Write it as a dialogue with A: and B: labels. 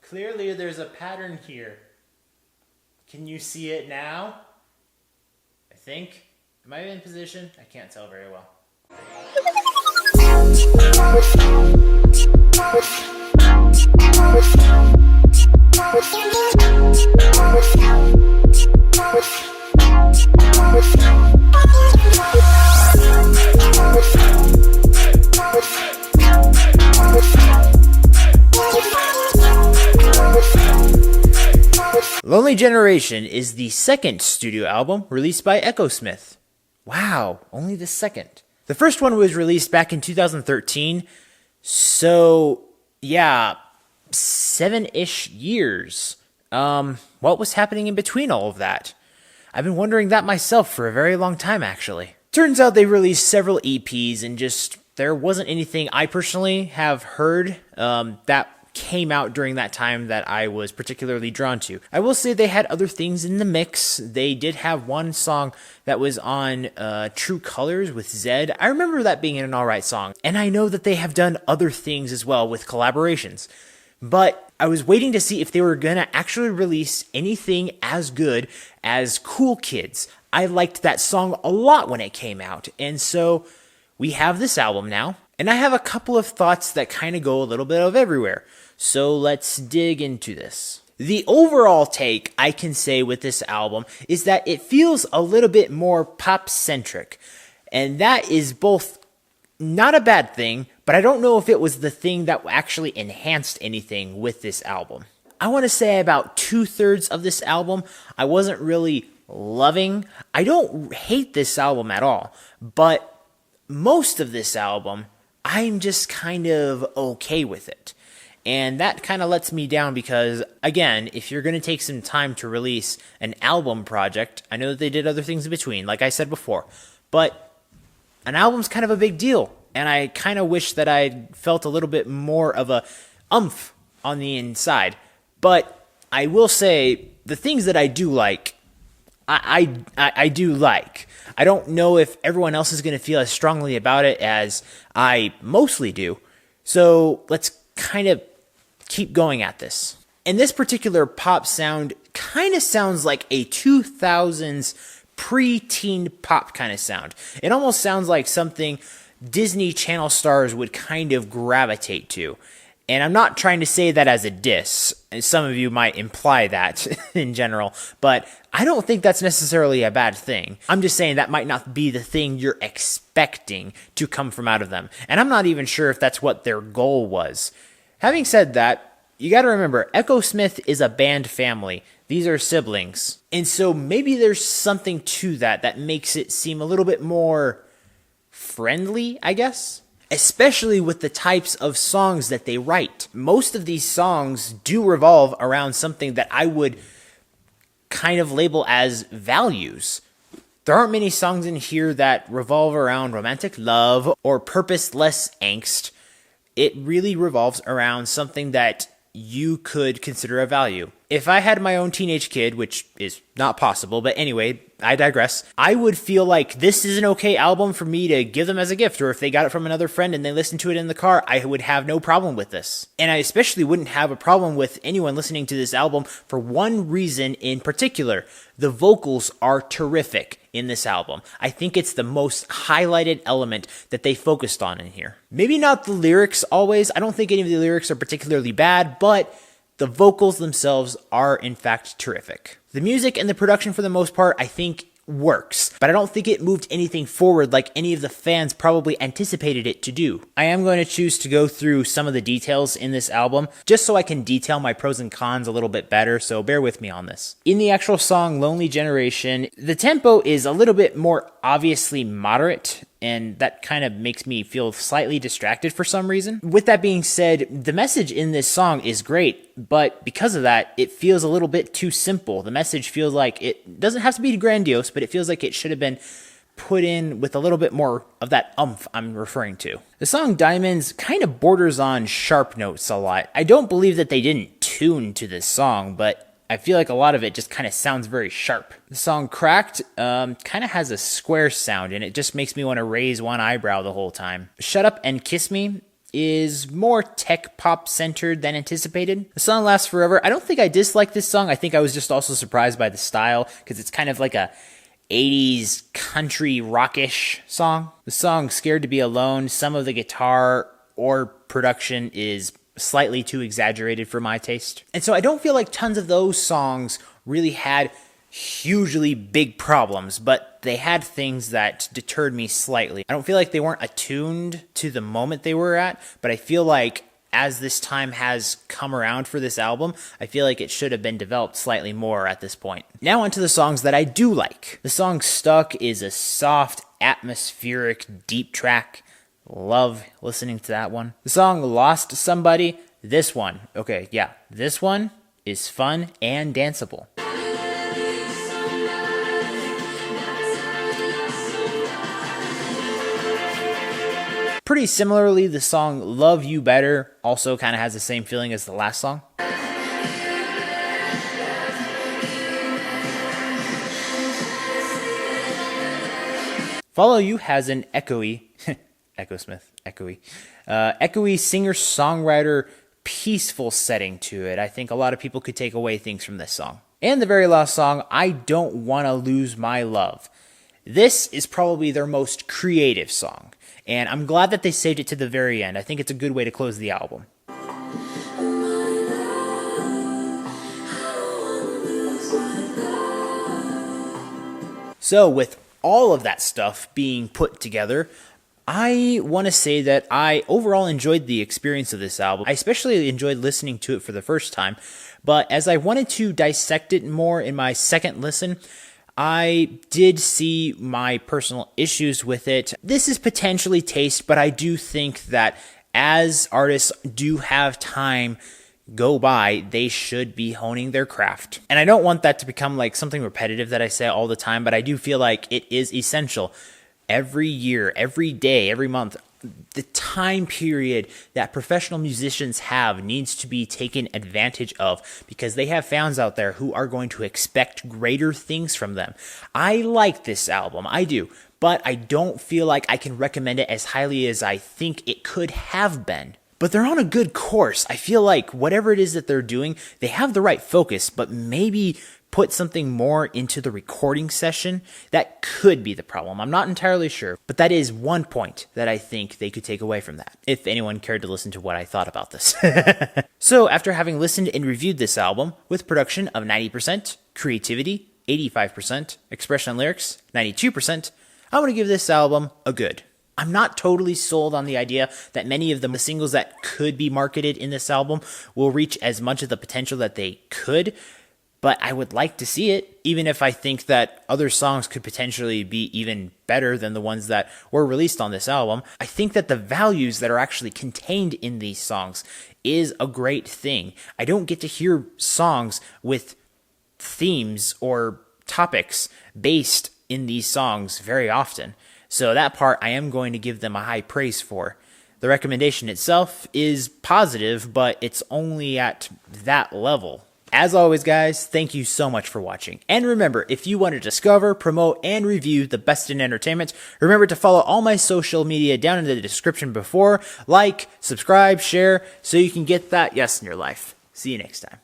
A: Clearly there's a pattern here. Can you see it now? I think. Am I in position? I can't tell very well. Lonely Generation is the second studio album released by Echosmith. Wow, only the second. The first one was released back in 2013, so yeah, 7-ish years. What was happening in between all of that? I've been wondering that myself for a very long time, actually. Turns out they released several EPs and just there wasn't anything I personally have heard that came out during that time that I was particularly drawn to. I will say they had other things in the mix. They did have one song that was on True Colors with Zed. I remember that being an alright song. And I know that they have done other things as well with collaborations. But I was waiting to see if they were gonna actually release anything as good as Cool Kids. I liked that song a lot when it came out. And so we have this album now. And I have a couple of thoughts that kind of go a little bit of everywhere. So let's dig into this. The overall take I can say with this album is that it feels a little bit more pop-centric. And that is both not a bad thing, but I don't know if it was the thing that actually enhanced anything with this album. I want to say about 2/3 of this album I wasn't really loving. I don't hate this album at all, but most of this album I'm just kind of okay with it. And that kind of lets me down because, again, if you're going to take some time to release an album project, I know that they did other things in between, like I said before, but an album's kind of a big deal. And I kind of wish that I felt a little bit more of a oomph on the inside. But I will say, the things that I do like, I do like. I don't know if everyone else is going to feel as strongly about it as I mostly do. So let's kind of keep going at this. And this particular pop sound kind of sounds like a 2000s pre-teen pop kind of sound. It almost sounds like something Disney Channel stars would kind of gravitate to. And I'm not trying to say that as a diss. Some of you might imply that in general, but I don't think that's necessarily a bad thing. I'm just saying that might not be the thing you're expecting to come from out of them. And I'm not even sure if that's what their goal was. Having said that, you gotta remember, Echosmith is a band family. These are siblings. And so maybe there's something to that that makes it seem a little bit more friendly, I guess? Especially with the types of songs that they write. Most of these songs do revolve around something that I would kind of label as values. There aren't many songs in here that revolve around romantic love or purposeless angst. It really revolves around something that you could consider a value. If I had my own teenage kid, which is not possible, but anyway, I digress, I would feel like this is an okay album for me to give them as a gift, or if they got it from another friend and they listened to it in the car, I would have no problem with this. And I especially wouldn't have a problem with anyone listening to this album for one reason in particular. The vocals are terrific in this album. I think it's the most highlighted element that they focused on in here. Maybe not the lyrics always. I don't think any of the lyrics are particularly bad, but the vocals themselves are in fact terrific. The music and the production for the most part, I think, works, but I don't think it moved anything forward like any of the fans probably anticipated it to do. I am going to choose to go through some of the details in this album, just so I can detail my pros and cons a little bit better, so bear with me on this. In the actual song, Lonely Generation, the tempo is a little bit more obviously moderate, and that kind of makes me feel slightly distracted for some reason. With that being said, the message in this song is great, but because of that, it feels a little bit too simple. The message feels like it doesn't have to be grandiose, but it feels like it should have been put in with a little bit more of that oomph I'm referring to. The song Diamonds kind of borders on sharp notes a lot. I don't believe that they didn't tune to this song, but I feel like a lot of it just kind of sounds very sharp. The song Cracked kind of has a square sound, and it just makes me want to raise one eyebrow the whole time. Shut Up and Kiss Me is more tech pop centered than anticipated. The song lasts forever. I don't think I dislike this song. I think I was just also surprised by the style because it's kind of like a 80s country rockish song. The song Scared to Be Alone, some of the guitar or production is slightly too exaggerated for my taste. And so I don't feel like tons of those songs really had hugely big problems, but they had things that deterred me slightly. I don't feel like they weren't attuned to the moment they were at, but I feel like as this time has come around for this album, I feel like it should have been developed slightly more at this point. Now onto the songs that I do like. The song Stuck is a soft, atmospheric, deep track. Love listening to that one. The song Lost Somebody, this one is fun and danceable. Pretty similarly, the song Love You Better also kind of has the same feeling as the last song. Follow You has an echoey, Echosmith, echoey singer-songwriter peaceful setting to it. I think a lot of people could take away things from this song. And the very last song, I Don't Wanna Lose My Love. This is probably their most creative song, and I'm glad that they saved it to the very end. I think it's a good way to close the album. So with all of that stuff being put together, I want to say that I overall enjoyed the experience of this album. I especially enjoyed listening to it for the first time, but as I wanted to dissect it more in my second listen, I did see my personal issues with it. This is potentially taste, but I do think that as artists do have time go by, they should be honing their craft. And I don't want that to become like something repetitive that I say all the time, but I do feel like it is essential. Every year, every day, every month, the time period that professional musicians have needs to be taken advantage of because they have fans out there who are going to expect greater things from them. I like this album, I do, but I don't feel like I can recommend it as highly as I think it could have been. But they're on a good course. I feel like whatever it is that they're doing, they have the right focus, but maybe put something more into the recording session. That could be the problem. I'm not entirely sure, but that is one point that I think they could take away from that, if anyone cared to listen to what I thought about this. So after having listened and reviewed this album with production of 90%, creativity 85%, expression and lyrics 92%, I want to give this album a good. I'm not totally sold on the idea that many of the singles that could be marketed in this album will reach as much of the potential that they could, but I would like to see it, even if I think that other songs could potentially be even better than the ones that were released on this album. I think that the values that are actually contained in these songs is a great thing. I don't get to hear songs with themes or topics based in these songs very often. So that part I am going to give them a high praise for. The recommendation itself is positive, but it's only at that level. As always, guys, thank you so much for watching. And remember, if you want to discover, promote, and review the best in entertainment, remember to follow all my social media down in the description before. Like, subscribe, share, so you can get that yes in your life. See you next time.